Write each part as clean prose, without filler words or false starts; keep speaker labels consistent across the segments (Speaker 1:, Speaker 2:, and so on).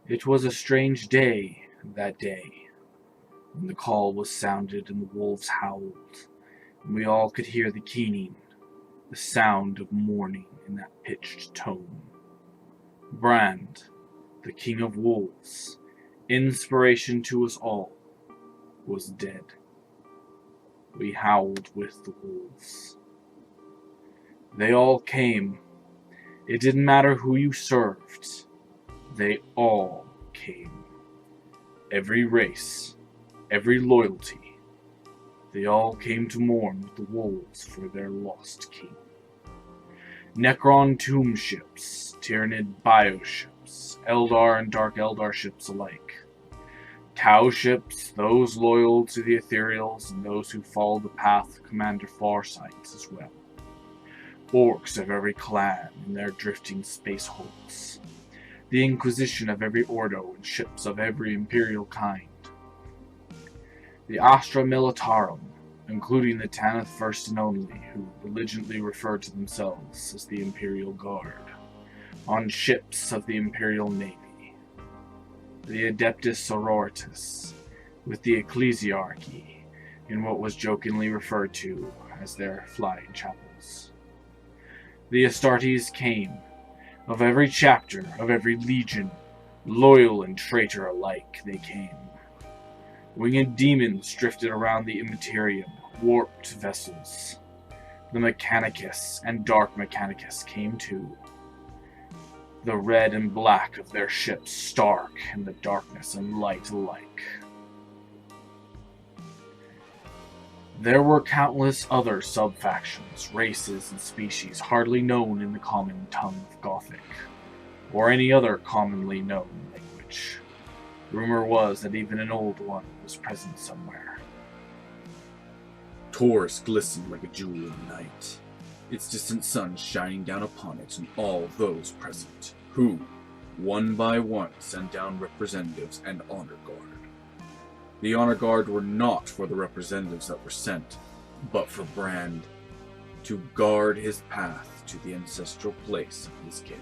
Speaker 1: It was a strange day, that day, when the call was sounded and the wolves howled, and we all could hear the keening, the sound of mourning in that pitched tone. Brand, the king of wolves, inspiration to us all, was dead. We howled with the wolves. They all came. It didn't matter who you served. They all came. Every race, every loyalty. They all came to mourn with the wolves for their lost king. Necron tomb ships, Tyranid bioships, Eldar and Dark Eldar ships alike. Tau ships, those loyal to the Ethereals and those who follow the path of Commander Farsight as well. Orcs of every clan in their drifting space hulks. The Inquisition of every Ordo and ships of every Imperial kind. The Astra Militarum, including the Tanith First and Only, who belligerently refer to themselves as the Imperial Guard, on ships of the Imperial Navy. The Adeptus Sororitas, with the Ecclesiarchy, in what was jokingly referred to as their flying chapels. The Astartes came, of every chapter, of every legion, loyal and traitor alike they came. Winged demons drifted around the Immaterium, warped vessels. The Mechanicus and Dark Mechanicus came too. The red and black of their ships stark in the darkness and light alike. There were countless other sub-factions, races, and species hardly known in the common tongue of Gothic, or any other commonly known language. Rumor was that even an old one was present somewhere.
Speaker 2: Taurus glistened like a jewel in the night, its distant sun shining down upon it and all those present, who, one by one, sent down representatives and honor guard. The honor guard were not for the representatives that were sent, but for Brand, to guard his path to the ancestral place of his kin.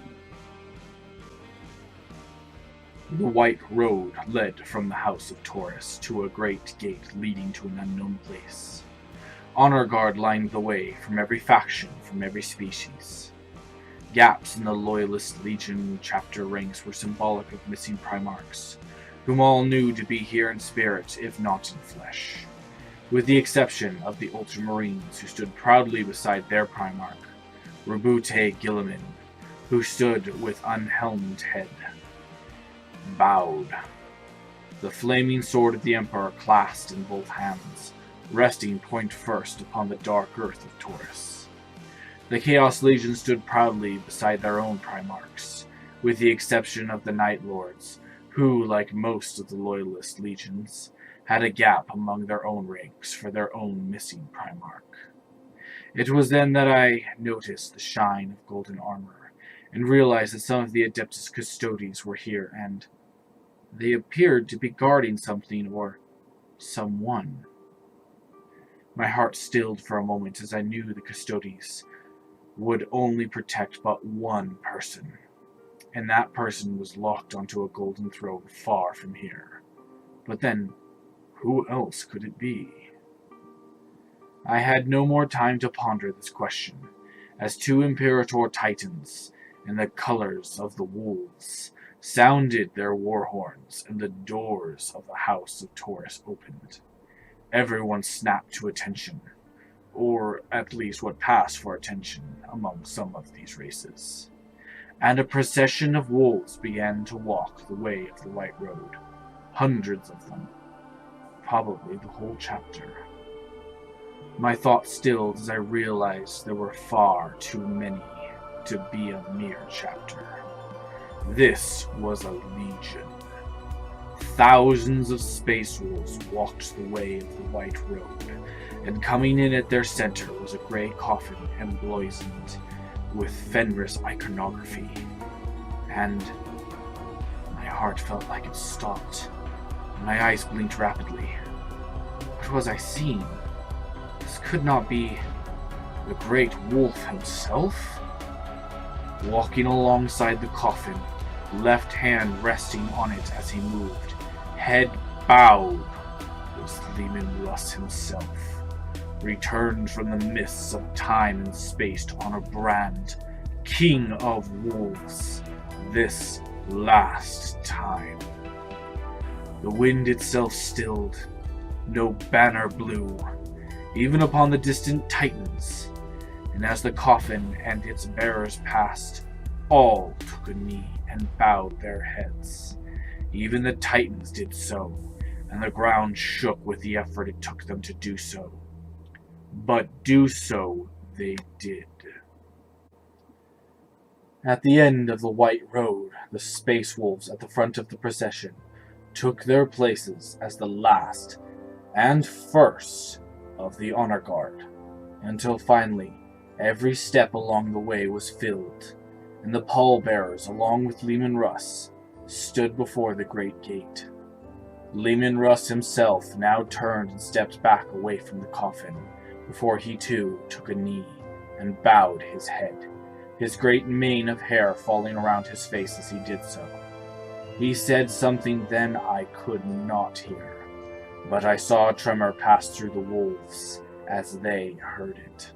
Speaker 1: The white road led from the house of Taurus to a great gate leading to an unknown place. Honor guard lined the way from every faction, from every species. Gaps in the Loyalist Legion chapter ranks were symbolic of missing Primarchs, whom all knew to be here in spirit, if not in flesh, with the exception of the Ultramarines, who stood proudly beside their Primarch, Rabute Gilliman, who stood with unhelmed head, bowed, the flaming sword of the Emperor clasped in both hands, resting point first upon the dark earth of Taurus. The Chaos Legion stood proudly beside their own Primarchs, with the exception of the Night Lords, who, like most of the Loyalist legions, had a gap among their own ranks for their own missing Primarch. It was then that I noticed the shine of golden armor, and realized that some of the Adeptus Custodes were here, and they appeared to be guarding something or someone. My heart stilled for a moment as I knew the Custodes would only protect but one person, and that person was locked onto a golden throne far from here. But then, who else could it be? I had no more time to ponder this question, as two Imperator Titans, in the colors of the wolves, sounded their war horns, and the doors of the house of Taurus opened. Everyone snapped to attention, or at least what passed for attention among some of these races. And a procession of wolves began to walk the way of the White Road. Hundreds of them. Probably the whole chapter. My thoughts stilled as I realized there were far too many to be a mere chapter. This was a legion. Thousands of space wolves walked the way of the White Road, and coming in at their center was a grey coffin emblazoned with Fenris iconography, and my heart felt like it stopped, and my eyes blinked rapidly. What was I seeing? This could not be the great wolf himself? Walking alongside the coffin, left hand resting on it as he moved, head bowed, was Leman Russ himself, returned from the mists of time and space to honor Brand, King of Wolves, this last time. The wind itself stilled, no banner blew, even upon the distant Titans, and as the coffin and its bearers passed, all took a knee and bowed their heads. Even the Titans did so, and the ground shook with the effort it took them to do so. But do so they did. At the end of the White Road, the Space Wolves at the front of the procession took their places as the last and first of the Honor Guard, until finally every step along the way was filled, and the pallbearers, along with Leman Russ, stood before the great gate. Leman Russ himself now turned and stepped back away from the coffin, before he too took a knee and bowed his head, his great mane of hair falling around his face as he did so. He said something then I could not hear, but I saw a tremor pass through the wolves as they heard it.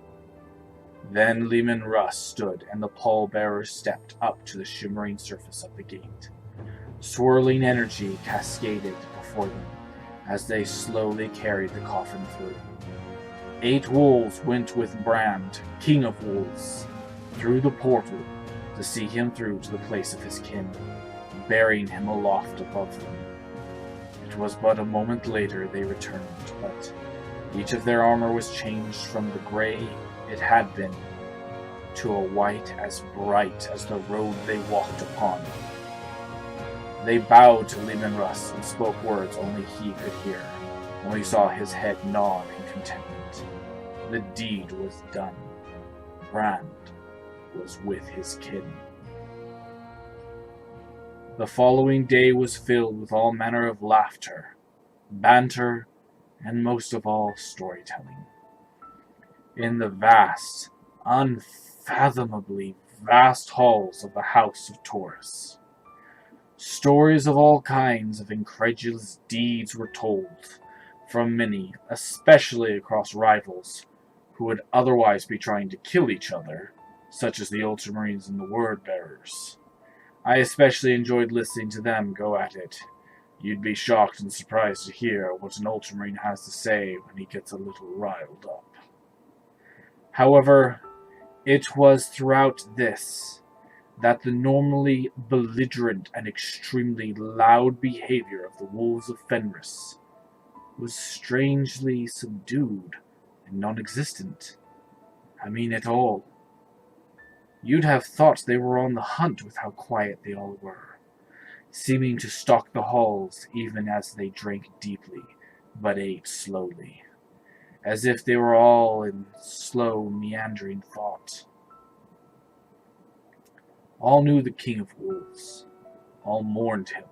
Speaker 1: Then Leman Russ stood, and the pallbearers stepped up to the shimmering surface of the gate. Swirling energy cascaded before them as they slowly carried the coffin through. 8 wolves went with Brand, King of Wolves, through the portal to see him through to the place of his kin, bearing him aloft above them. It was but a moment later they returned, but each of their armor was changed from the gray it had been to a white as bright as the road they walked upon. They bowed to Leman Russ and spoke words only he could hear, only saw his head nod in contentment. The deed was done. Brand was with his kin. The following day was filled with all manner of laughter, banter, and most of all, storytelling. In the vast, unfathomably vast halls of the House of Taurus, stories of all kinds of incredulous deeds were told, from many, especially across rivals, who would otherwise be trying to kill each other, such as the Ultramarines and the Word-Bearers. I especially enjoyed listening to them go at it. You'd be shocked and surprised to hear what an Ultramarine has to say when he gets a little riled up. However, it was throughout this that the normally belligerent and extremely loud behavior of the Wolves of Fenris was strangely subdued and non-existent. I mean it all. You'd have thought they were on the hunt with how quiet they all were, seeming to stalk the halls even as they drank deeply, but ate slowly, as if they were all in slow, meandering thought. All knew the King of Wolves. All mourned him.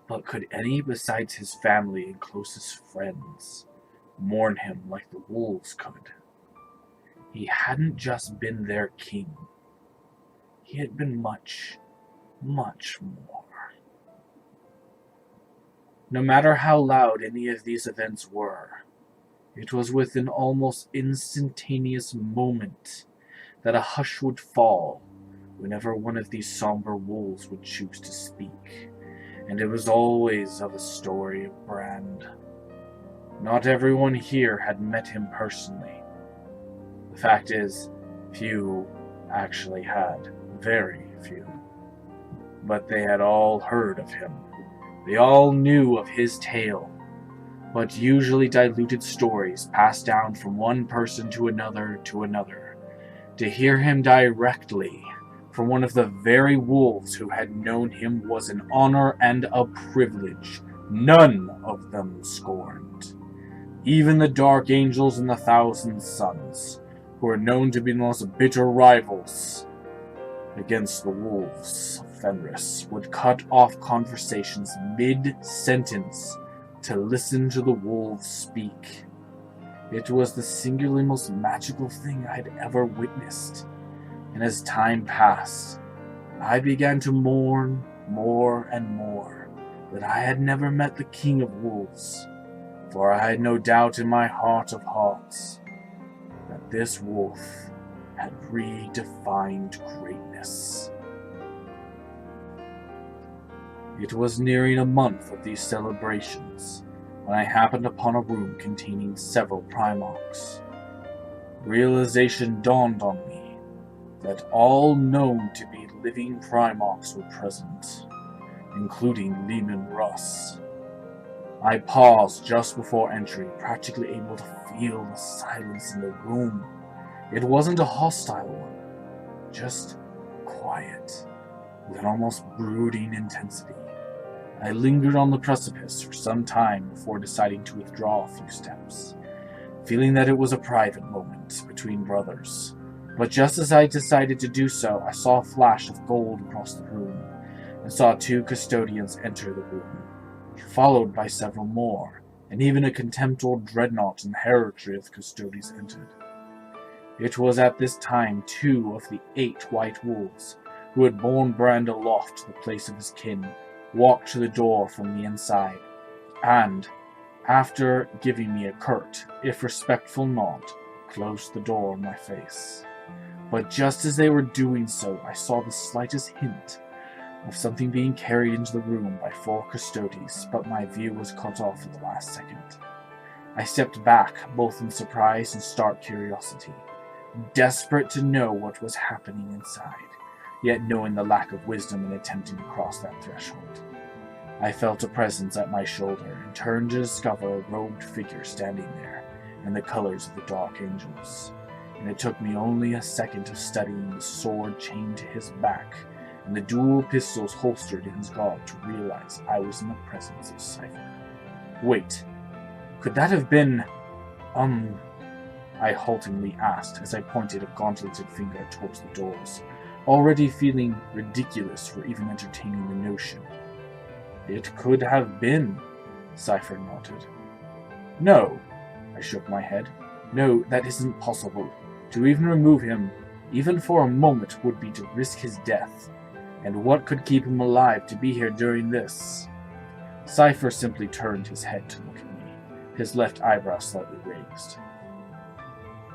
Speaker 1: But could any besides his family and closest friends mourn him like the wolves could? He hadn't just been their king. He had been much, much more. No matter how loud any of these events were, it was with an almost instantaneous moment that a hush would fall whenever one of these somber wolves would choose to speak, and it was always of a story of Brand. Not everyone here had met him personally. The fact is, few actually had, very few. But they had all heard of him. They all knew of his tale, but usually diluted stories passed down from one person to another to another. To hear him directly from one of the very wolves who had known him was an honor and a privilege none of them scorned. Even the Dark Angels and the Thousand Suns, who are known to be the most bitter rivals against the wolves of Fenris, would cut off conversations mid-sentence to listen to the wolves speak. It was the singularly most magical thing I had ever witnessed, and as time passed, I began to mourn more and more that I had never met the King of Wolves, for I had no doubt in my heart of hearts that this wolf had redefined greatness. It was nearing a month of these celebrations when I happened upon a room containing several Primarchs. Realization dawned on me that all known to be living Primarchs were present, including Legunus Russ. I paused just before entry, practically able to feel the silence in the room. It wasn't a hostile one, just quiet, with an almost brooding intensity. I lingered on the precipice for some time before deciding to withdraw a few steps, feeling that it was a private moment between brothers. But just as I decided to do so, I saw a flash of gold across the room, and saw 2 custodians enter the room, followed by several more, and even a contemptible dreadnought and heraldry of custodians entered. It was at this time 2 of the 8 white wolves, who had borne Brand aloft to the place of his kin, walked to the door from the inside, and, after giving me a curt, if respectful nod, closed the door in my face. But just as they were doing so, I saw the slightest hint of something being carried into the room by 4 custodians, but my view was cut off at the last second. I stepped back, both in surprise and stark curiosity, desperate to know what was happening inside, yet knowing the lack of wisdom in attempting to cross that threshold. I felt a presence at my shoulder, and turned to discover a robed figure standing there, in the colors of the Dark Angels. And it took me only a second of studying the sword chained to his back, and the dual pistols holstered in his guard, to realize I was in the presence of Cypher. Wait, could that have been, I haltingly asked as I pointed a gauntleted finger towards the doors, already feeling ridiculous for even entertaining the notion. It could have been, Cypher nodded. No, I shook my head. No, that isn't possible. To even remove him, even for a moment, would be to risk his death. And what could keep him alive to be here during this? Cypher simply turned his head to look at me, his left eyebrow slightly raised.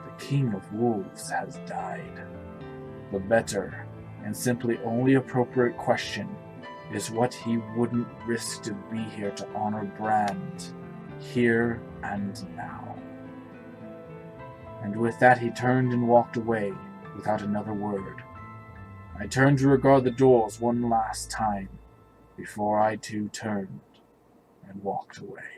Speaker 1: The King of Wolves has died. The better, and simply only appropriate question is what he wouldn't risk to be here to honor Brand, here and now. And with that he turned and walked away, without another word. I turned to regard the doors one last time, before I too turned and walked away.